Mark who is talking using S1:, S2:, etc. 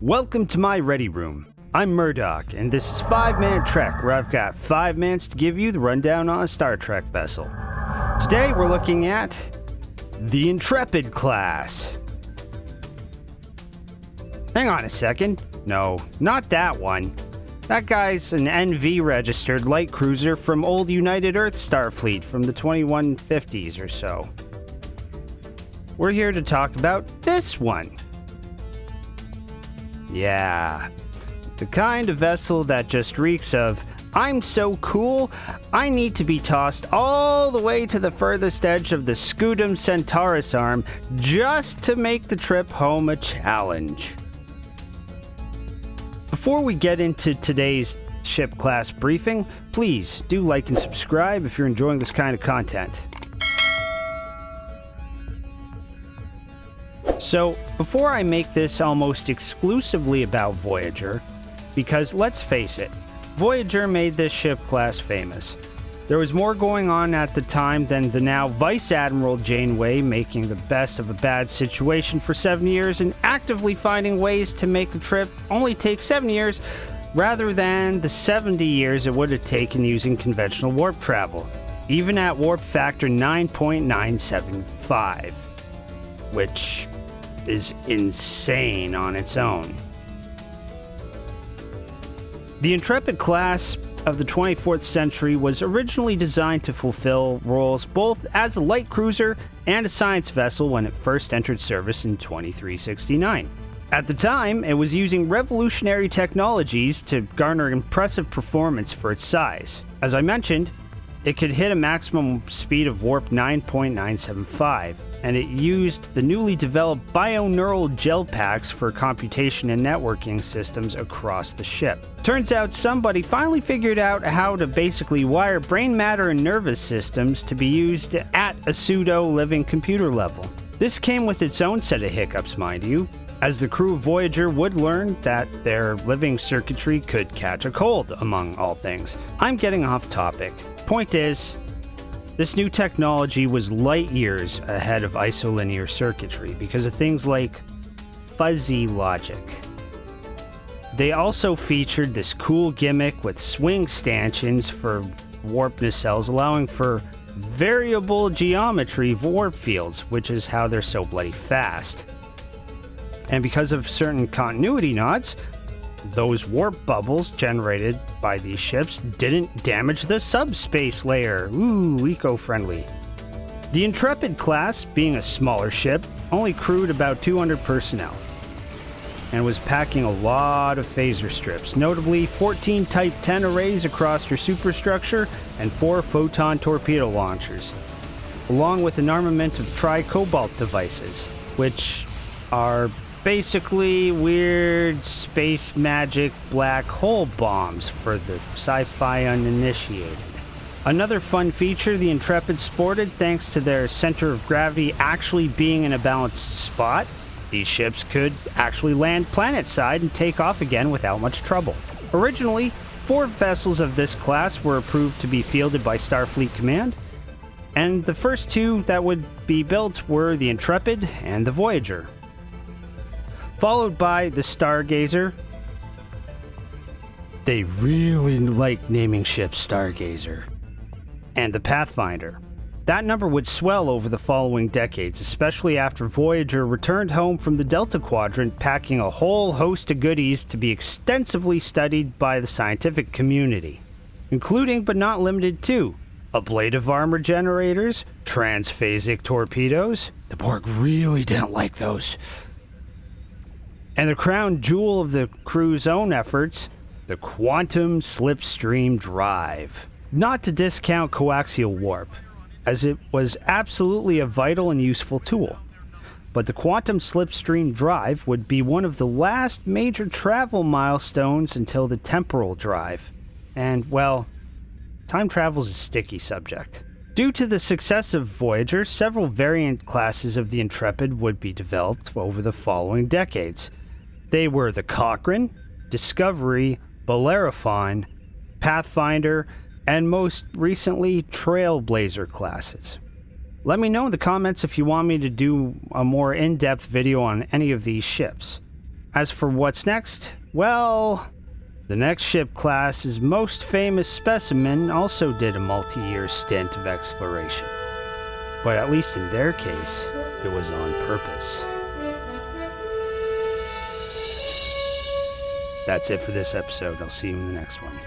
S1: Welcome to my ready room. I'm Murdoch, and this is 5-Man Trek, where I've got 5 minutes to give you the rundown on a Star Trek vessel. Today we're looking at the Intrepid Class. Hang on a second. No, not that one. That guy's an NV-registered light cruiser from old United Earth Starfleet from the 2150s or so. We're here to talk about this one. Yeah, the kind of vessel that just reeks of, I'm so cool, I need to be tossed all the way to the furthest edge of the Scutum Centaurus arm just to make the trip home a challenge. Before we get into today's ship class briefing, please do like and subscribe if you're enjoying this kind of content. So, before I make this almost exclusively about Voyager, because let's face it, Voyager made this ship class famous. There was more going on at the time than the now Vice Admiral Janeway making the best of a bad situation for 7 years and actively finding ways to make the trip only take 7 years rather than the 70 years it would have taken using conventional warp travel, even at warp factor 9.975, which is insane on its own. The Intrepid class of the 24th century was originally designed to fulfill roles both as a light cruiser and a science vessel when it first entered service in 2369. At the time, it was using revolutionary technologies to garner impressive performance for its size. As I mentioned, it could hit a maximum speed of warp 9.975, and it used the newly developed bioneural gel packs for computation and networking systems across the ship. Turns out somebody finally figured out how to basically wire brain matter and nervous systems to be used at a pseudo-living computer level. This came with its own set of hiccups, mind you, as the crew of Voyager would learn that their living circuitry could catch a cold, among all things. I'm getting off topic. Point is, this new technology was light years ahead of isolinear circuitry because of things like fuzzy logic. They also featured this cool gimmick with swing stanchions for warp nacelles, allowing for variable geometry warp fields, which is how they're so bloody fast. And because of certain continuity knots, those warp bubbles generated by these ships didn't damage the subspace layer. Ooh, eco-friendly. The Intrepid class, being a smaller ship, only crewed about 200 personnel and was packing a lot of phaser strips, notably 14 Type 10 arrays across her superstructure and 4 photon torpedo launchers, along with an armament of tri-cobalt devices, which are basically weird space magic black hole bombs for the sci-fi uninitiated. Another fun feature the Intrepid sported, thanks to their center of gravity actually being in a balanced spot, these ships could actually land planet-side and take off again without much trouble. Originally, 4 vessels of this class were approved to be fielded by Starfleet Command, and the first 2 that would be built were the Intrepid and the Voyager, followed by the Stargazer. They really like naming ships Stargazer. And the Pathfinder. That number would swell over the following decades, especially after Voyager returned home from the Delta Quadrant packing a whole host of goodies to be extensively studied by the scientific community, including but not limited to ablative armor generators, transphasic torpedoes. The Borg really didn't like those. And the crown jewel of the crew's own efforts, the quantum slipstream drive. Not to discount coaxial warp, as it was absolutely a vital and useful tool. But the quantum slipstream drive would be one of the last major travel milestones until the temporal drive. And, well, time travel's a sticky subject. Due to the success of Voyager, several variant classes of the Intrepid would be developed over the following decades. They were the Cochrane, Discovery, Bellerophon, Pathfinder, and most recently, Trailblazer classes. Let me know in the comments if you want me to do a more in-depth video on any of these ships. As for what's next, well, the next ship class's most famous specimen also did a multi-year stint of exploration. But at least in their case, it was on purpose. That's it for this episode. I'll see you in the next one.